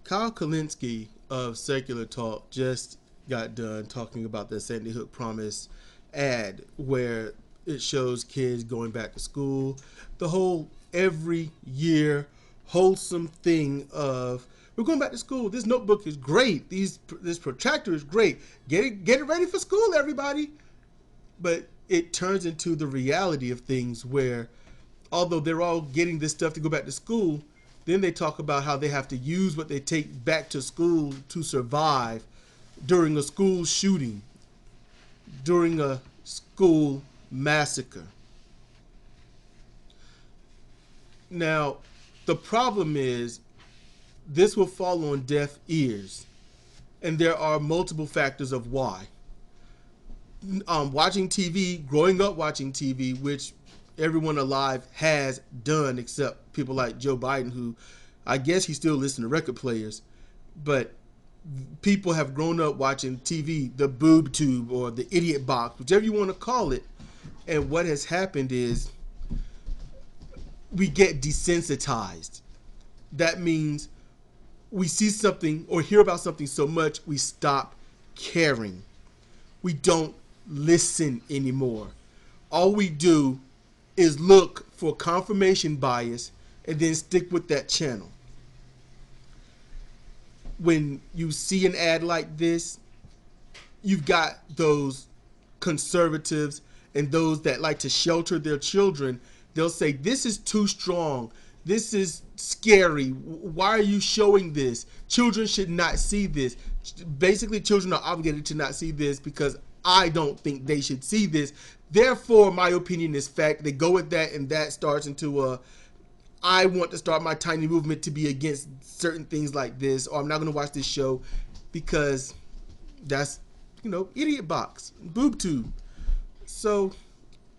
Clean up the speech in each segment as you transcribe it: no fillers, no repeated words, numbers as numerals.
Kyle Kalinske of Secular Talk just got done talking about the Sandy Hook Promise ad where it shows kids going back to school. The whole every year wholesome thing of we're going back to school. This notebook is great. This protractor is great. Get it ready for school, everybody. But it turns into the reality of things where although they're all getting this stuff to go back to school, then they talk about how they have to use what they take back to school to survive during a school shooting, during a school massacre. Now, the problem is this will fall on deaf ears, and there are multiple factors of why. Watching TV, growing up watching TV, which everyone alive has done except people like Joe Biden, who I guess he still listens to record players, but people have grown up watching TV, the boob tube or the idiot box, whichever you want to call it. And what has happened is we get desensitized. That means we see something or hear about something so much we stop caring. We don't listen anymore. All we do is look for confirmation bias and then stick with that channel. When you see an ad like this, you've got those conservatives and those that like to shelter their children. They'll say, this is too strong. This is scary. Why are you showing this? Children should not see this. Basically, children are obligated to not see this because I don't think they should see this. Therefore, my opinion is fact. They go with that, and that starts into a, I want to start my tiny movement to be against certain things like this, or I'm not going to watch this show because that's, idiot box, boob tube. So,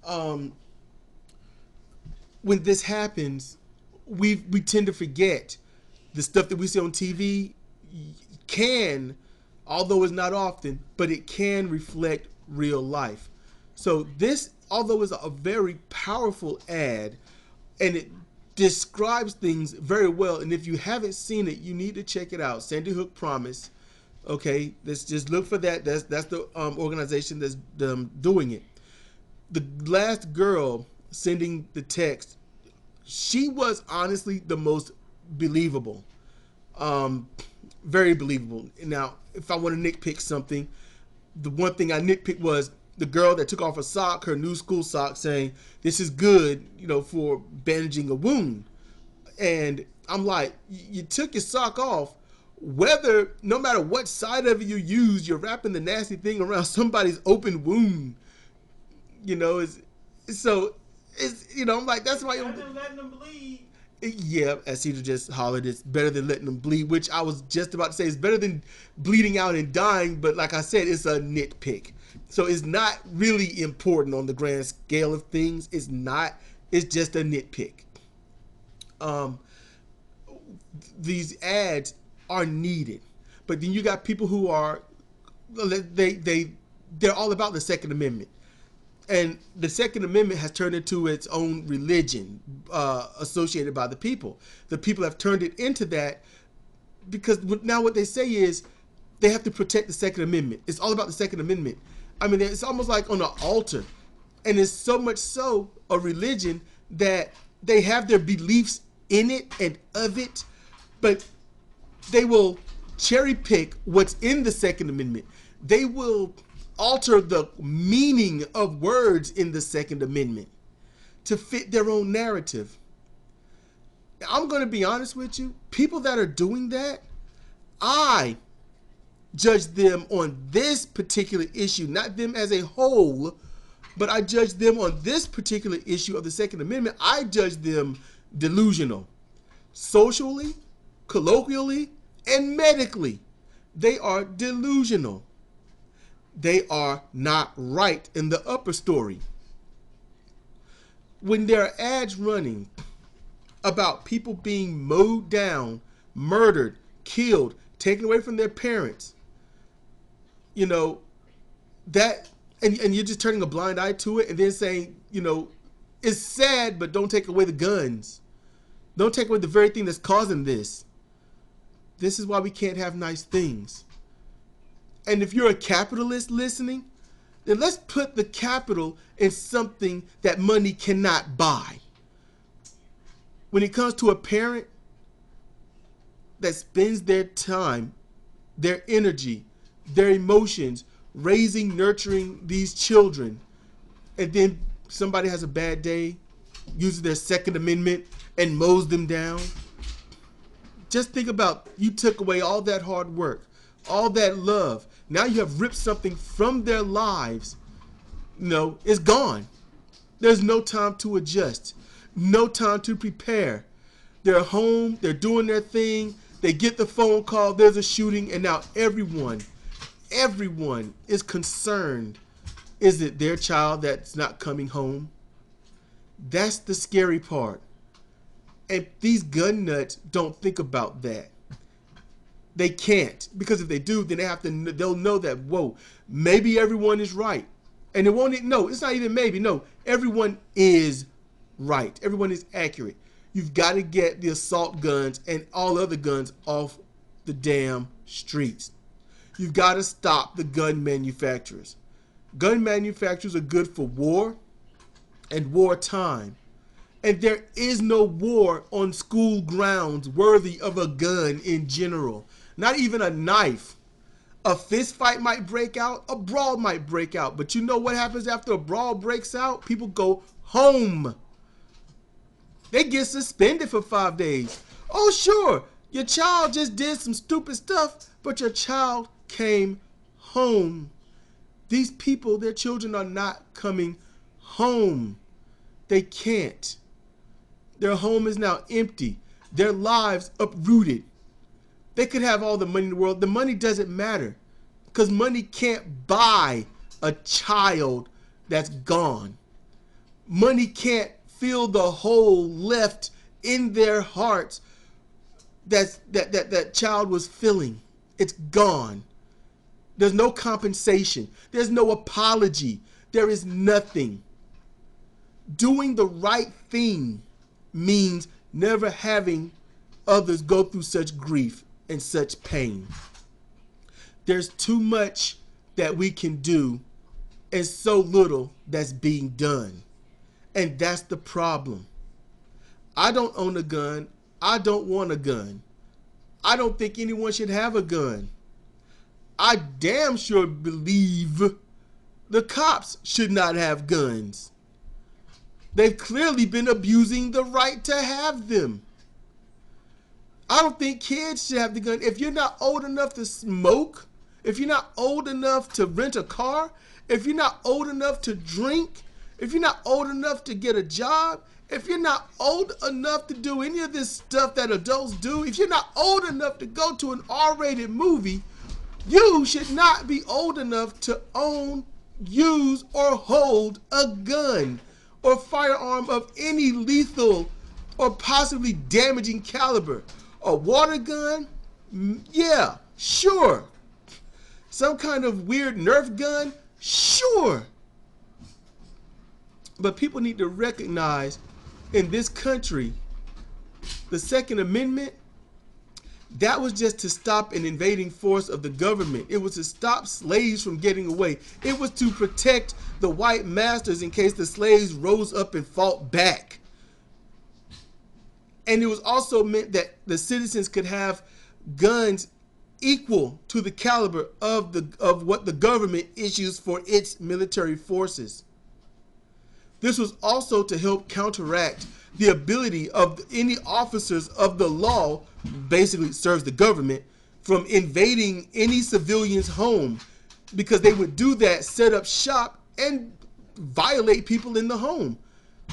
when this happens, we tend to forget the stuff that we see on TV can, although it's not often, but it can reflect real life. So this, although is a very powerful ad, and it describes things very well, and if you haven't seen it, you need to check it out. Sandy Hook Promise. Okay, let's just look for that. That's the organization that's doing it. The last girl sending the text, she was honestly the most believable. Very believable. Now, if I want to nitpick something, the one thing I nitpicked was the girl that took off her sock, her new school sock, saying this is good, for bandaging a wound. And I'm like, you took your sock off. No matter what side of it you use, you're wrapping the nasty thing around somebody's open wound. I'm like, that's why better than letting them bleed. Yeah, as Sidra just hollered, it's better than letting them bleed, which I was just about to say is better than bleeding out and dying, but like I said, it's a nitpick. So it's not really important on the grand scale of things. It's not. It's just a nitpick. These ads are needed, but then you got people who are they're all about the Second Amendment. And the Second Amendment has turned into its own religion associated by the people. The people have turned it into that because now what they say is they have to protect the Second Amendment. It's all about the Second Amendment. I mean, it's almost like on an altar. And it's so much so a religion that they have their beliefs in it and of it, but they will cherry pick what's in the Second Amendment. They will alter the meaning of words in the Second Amendment to fit their own narrative. I'm going to be honest with you. People that are doing that, I judge them on this particular issue, not them as a whole, but I judge them on this particular issue of the Second Amendment. I judge them delusional. Socially, colloquially, and medically, they are delusional. They are not right in the upper story. When there are ads running about people being mowed down, murdered, killed, taken away from their parents, that, and you're just turning a blind eye to it and then saying, it's sad, but don't take away the guns. Don't take away the very thing that's causing this. This is why we can't have nice things. And if you're a capitalist listening, then let's put the capital in something that money cannot buy. When it comes to a parent that spends their time, their energy, their emotions, raising, nurturing these children, and then somebody has a bad day, uses their Second Amendment and mows them down. Just think about, you took away all that hard work, all that love. Now you have ripped something from their lives. No, it's gone. There's no time to adjust, no time to prepare. They're home, they're doing their thing, they get the phone call, there's a shooting, and now everyone is concerned. Is it their child that's not coming home? That's the scary part. And these gun nuts don't think about that. They can't, because if they do, then they'll know that, whoa, maybe everyone is right. And it won't, no, it's not even maybe, no, everyone is right. Everyone is accurate. You've got to get the assault guns and all other guns off the damn streets. You've got to stop the gun manufacturers. Gun manufacturers are good for war and wartime. And there is no war on school grounds worthy of a gun in general. Not even a knife. A fist fight might break out. A brawl might break out. But you know what happens after a brawl breaks out? People go home. They get suspended for 5 days. Oh, sure, your child just did some stupid stuff, but your child came home. These people, their children are not coming home. They can't. Their home is now empty. Their lives uprooted. They could have all the money in the world. The money doesn't matter, because money can't buy a child that's gone. Money can't fill the hole left in their hearts that child was filling. It's gone. There's no compensation. There's no apology. There is nothing. Doing the right thing means never having others go through such grief and such pain. There's too much that we can do and so little that's being done. And that's the problem. I don't own a gun. I don't want a gun. I don't think anyone should have a gun. I damn sure believe the cops should not have guns. They've clearly been abusing the right to have them. I don't think kids should have the gun. If you're not old enough to smoke, if you're not old enough to rent a car, if you're not old enough to drink, if you're not old enough to get a job, if you're not old enough to do any of this stuff that adults do, if you're not old enough to go to an R-rated movie, you should not be old enough to own, use, or hold a gun or firearm of any lethal or possibly damaging caliber. A water gun? Yeah, sure. Some kind of weird Nerf gun? Sure. But people need to recognize in this country, the Second Amendment, that was just to stop an invading force of the government. It was to stop slaves from getting away. It was to protect the white masters in case the slaves rose up and fought back. And it was also meant that the citizens could have guns equal to the caliber of what the government issues for its military forces. This was also to help counteract the ability of any officers of the law, basically serves the government, from invading any civilian's home, because they would do that, set up shop, and violate people in the home.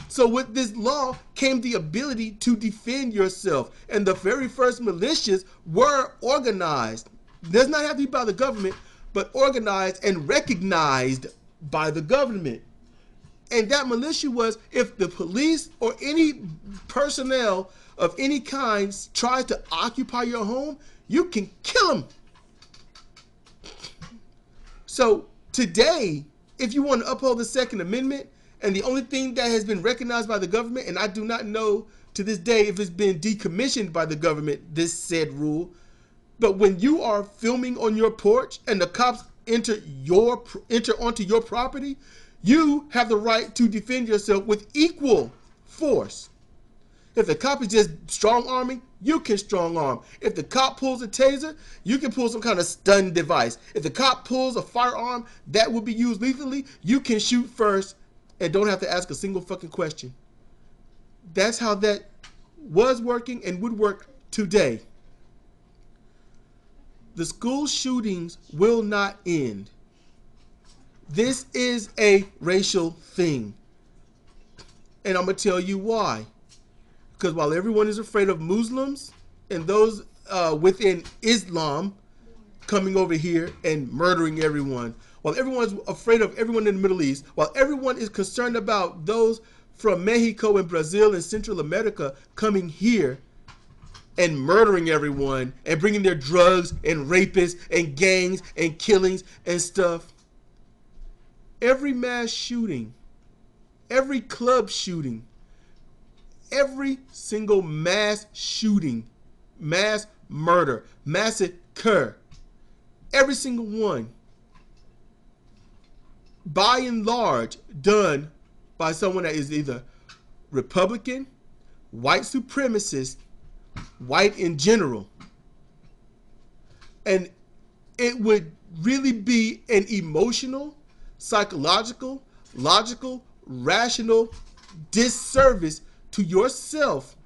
So with this law came the ability to defend yourself. And the very first militias were organized. It does not have to be by the government, but organized and recognized by the government. And that militia was, if the police or any personnel of any kind tries to occupy your home, you can kill them. So today, if you want to uphold the Second Amendment, and the only thing that has been recognized by the government, and I do not know to this day if it's been decommissioned by the government, this said rule, But when you are filming on your porch and the cops enter onto your property, you have the right to defend yourself with equal force. If the cop is just strong arming, you can strong arm. If the cop pulls a taser, you can pull some kind of stun device. If the cop pulls a firearm that will be used lethally, you can shoot first and don't have to ask a single fucking question. That's how that was working and would work today. The school shootings will not end. This is a racial thing. And I'm going to tell you why. Because while everyone is afraid of Muslims and those within Islam coming over here and murdering everyone, while everyone's afraid of everyone in the Middle East, while everyone is concerned about those from Mexico and Brazil and Central America coming here and murdering everyone and bringing their drugs and rapists and gangs and killings and stuff, every mass shooting, every club shooting, every single mass shooting, mass murder, massacre, every single one, by and large, done by someone that is either Republican, white supremacist, white in general. And it would really be an emotional, psychological, logical, rational disservice to yourself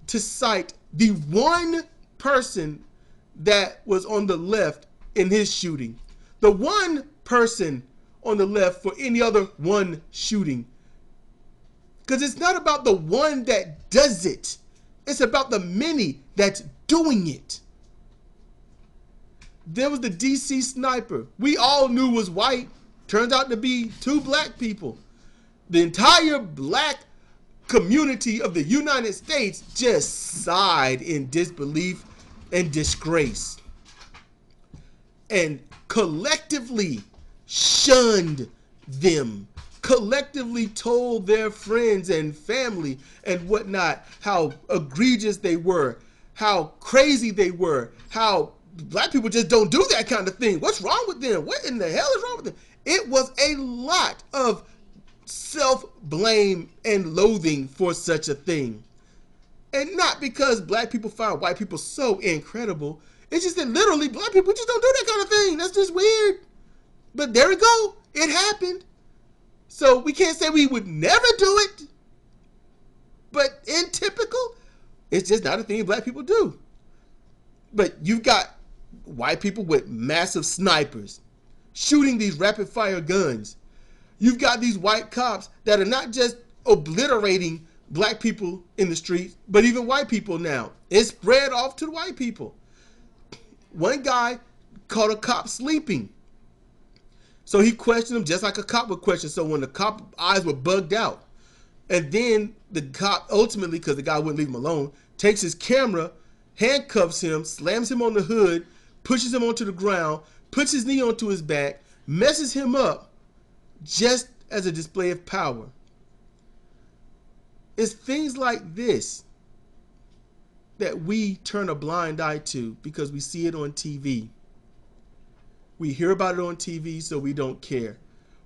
to cite the one person that was on the left in his shooting, the one person on the left for any other one shooting. Because it's not about the one that does it. It's about the many that's doing it. There was the DC sniper. We all knew was white. Turns out to be two black people. The entire black community of the United States just sighed in disbelief and disgrace. And collectively shunned them. Collectively told their friends and family and whatnot how egregious they were, how crazy they were, how black people just don't do that kind of thing. What's wrong with them? What in the hell is wrong with them? It was a lot of self-blame and loathing for such a thing. And not because black people find white people so incredible. It's just that literally black people just don't do that kind of thing. That's just weird. But there we go. It happened. So we can't say we would never do it. But in typical, it's just not a thing black people do. But you've got white people with massive snipers shooting these rapid fire guns. You've got these white cops that are not just obliterating black people in the streets, but even white people now. It's spread off to the white people. One guy caught a cop sleeping. So he questioned him just like a cop would question. So when the cop eyes were bugged out, and then the cop ultimately, because the guy wouldn't leave him alone, takes his camera, handcuffs him, slams him on the hood, pushes him onto the ground, puts his knee onto his back, messes him up just as a display of power. It's things like this that we turn a blind eye to because we see it on TV. We hear about it on TV, so we don't care.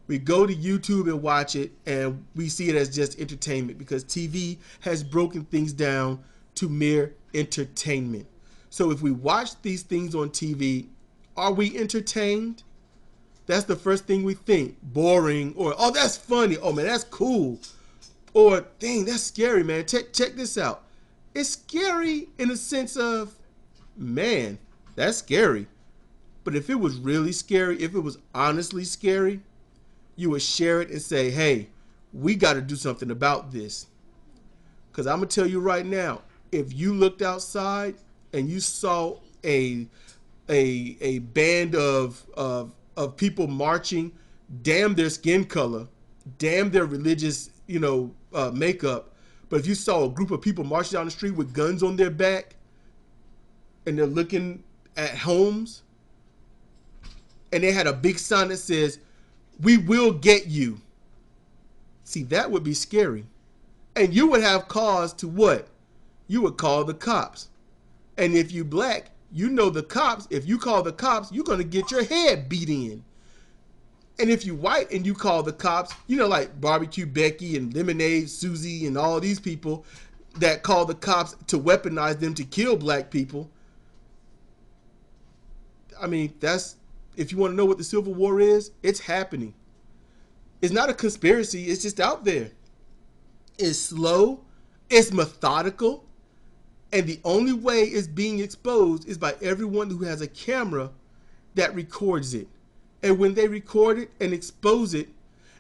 We go to YouTube and watch it, and we see it as just entertainment because TV has broken things down to mere entertainment. So if we watch these things on TV, are we entertained? That's the first thing we think. Boring, or, oh, that's funny. Oh, man, that's cool. Or, dang, that's scary, man. Check this out. It's scary in the sense of, man, that's scary. But if it was really scary, if it was honestly scary, you would share it and say, hey, we got to do something about this. Because I'm going to tell you right now, if you looked outside and you saw a band of people marching, damn their skin color, damn their religious, makeup. But if you saw a group of people marching down the street with guns on their back and they're looking at homes and they had a big sign that says, "We will get you." See, that would be scary. And you would have cause to what? You would call the cops. And if you black, You know the cops, if you call the cops, you're going to get your head beat in. And if you white and you call the cops, you know, like Barbecue Becky and Lemonade Susie and all these people that call the cops to weaponize them to kill black people. I mean, that's, if you want to know what the Civil War is, it's happening. It's not a conspiracy. It's just out there. It's slow. It's methodical. And the only way it's being exposed is by everyone who has a camera that records it. And when they record it and expose it,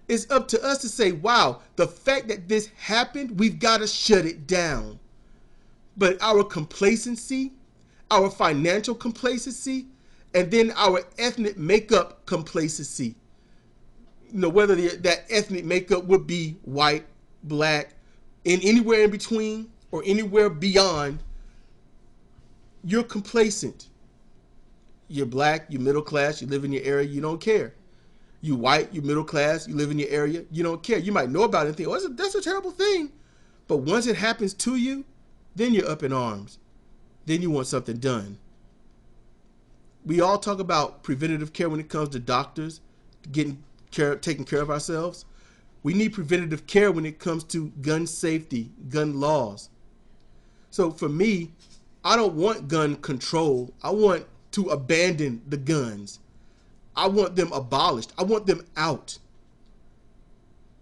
it's up to us to say, wow, the fact that this happened, we've got to shut it down. But our complacency, our financial complacency, and then our ethnic makeup complacency, you know, whether that ethnic makeup would be white, black, and anywhere in between or anywhere beyond, you're complacent. You're black, you're middle class, you live in your area, you don't care. You white, you middle class, you live in your area, you don't care. You might know about it and think, oh, that's a terrible thing. But once it happens to you, then you're up in arms. Then you want something done. We all talk about preventative care when it comes to doctors, taking care of ourselves. We need preventative care when it comes to gun safety, gun laws. So for me, I don't want gun control. I want to abandon the guns. I want them abolished. I want them out.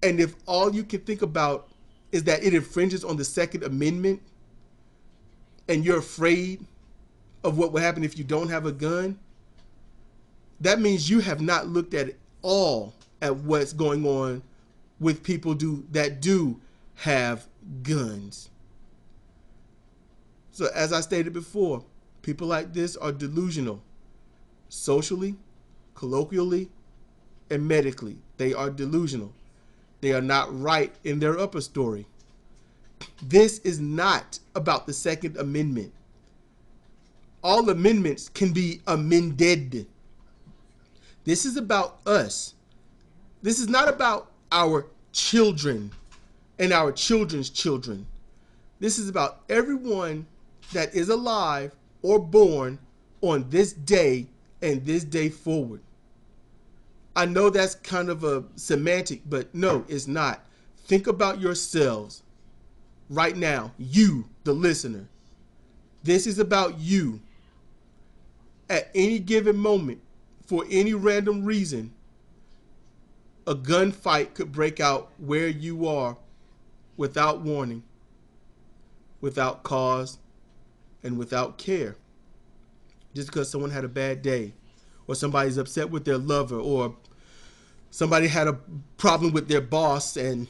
And if all you can think about is that it infringes on the Second Amendment and you're afraid of what will happen if you don't have a gun, that means you have not looked at all at what's going on with people that do have guns. So as I stated before, people like this are delusional. Socially, colloquially, and medically, they are delusional. They are not right in their upper story. This is not about the Second Amendment. All amendments can be amended. This is about us. This is not about our children and our children's children. This is about everyone that is alive or born on this day and this day forward. I know that's kind of a semantic, but no, it's not. Think about yourselves right now, you, the listener. This is about you. At any given moment, for any random reason, a gunfight could break out where you are without warning, without cause, and without care. Just because someone had a bad day, or somebody's upset with their lover, or somebody had a problem with their boss and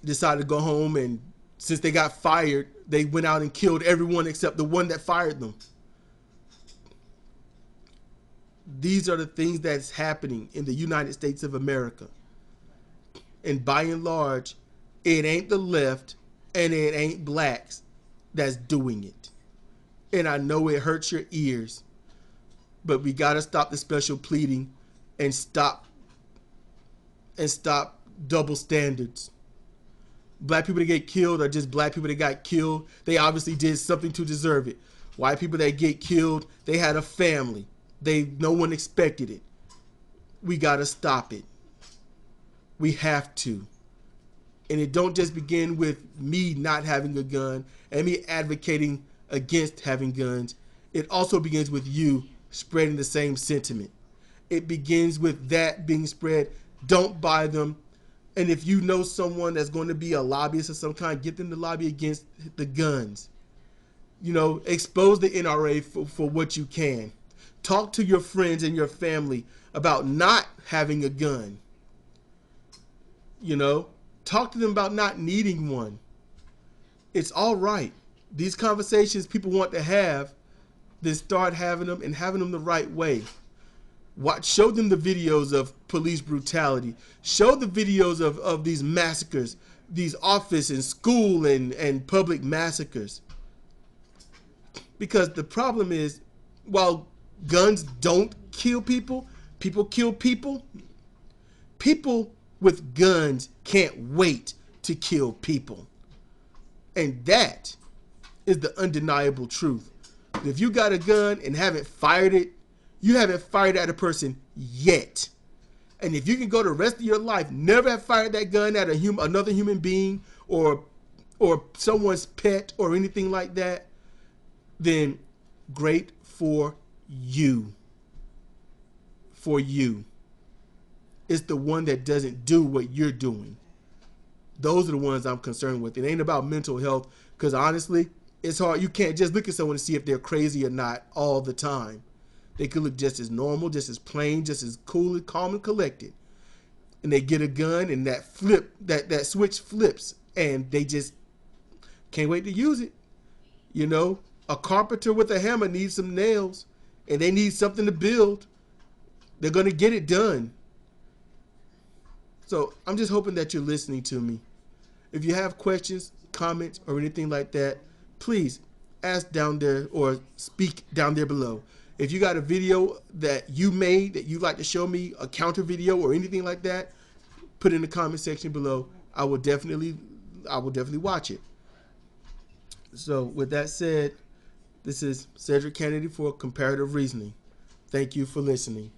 decided to go home, and since they got fired, they went out and killed everyone except the one that fired them. These are the things that's happening in the United States of America. And by and large, it ain't the left and it ain't blacks that's doing it. And I know it hurts your ears, but we got to stop the special pleading and stop double standards. Black people that get killed are just black people that got killed. They obviously did something to deserve it. White people that get killed, they had a family. No one expected it. We got to stop it. We have to. And it don't just begin with me not having a gun and me advocating against having guns. It also begins with you spreading the same sentiment. It begins with that being spread. Don't buy them. And if you know someone that's going to be a lobbyist of some kind, get them to lobby against the guns. You know, expose the NRA for what you can. Talk to your friends and your family about not having a gun. You know, talk to them about not needing one. It's all right. These conversations people want to have, then start having them and having them the right way. Show them the videos of police brutality. Show the videos of these massacres, these office and school and public massacres. Because the problem is, while guns don't kill people, people kill people. People with guns can't wait to kill people. And that is the undeniable truth. If you got a gun and haven't fired it, you haven't fired at a person yet. And if you can go the rest of your life, never have fired that gun at another human being or someone's pet or anything like that, then great for you. For you. It's the one that doesn't do what you're doing. Those are the ones I'm concerned with. It ain't about mental health, because honestly, it's hard. You can't just look at someone to see if they're crazy or not all the time. They could look just as normal, just as plain, just as cool and calm and collected. And they get a gun and that switch flips and they just can't wait to use it. You know, a carpenter with a hammer needs some nails and they need something to build. They're going to get it done. So I'm just hoping that you're listening to me. If you have questions, comments, or anything like that, please ask down there or speak down there below. If you got a video that you made that you'd like to show me, a counter video or anything like that, put it in the comment section below. I will definitely watch it. So with that said, this is Cedric Kennedy for Comparative Reasoning. Thank you for listening.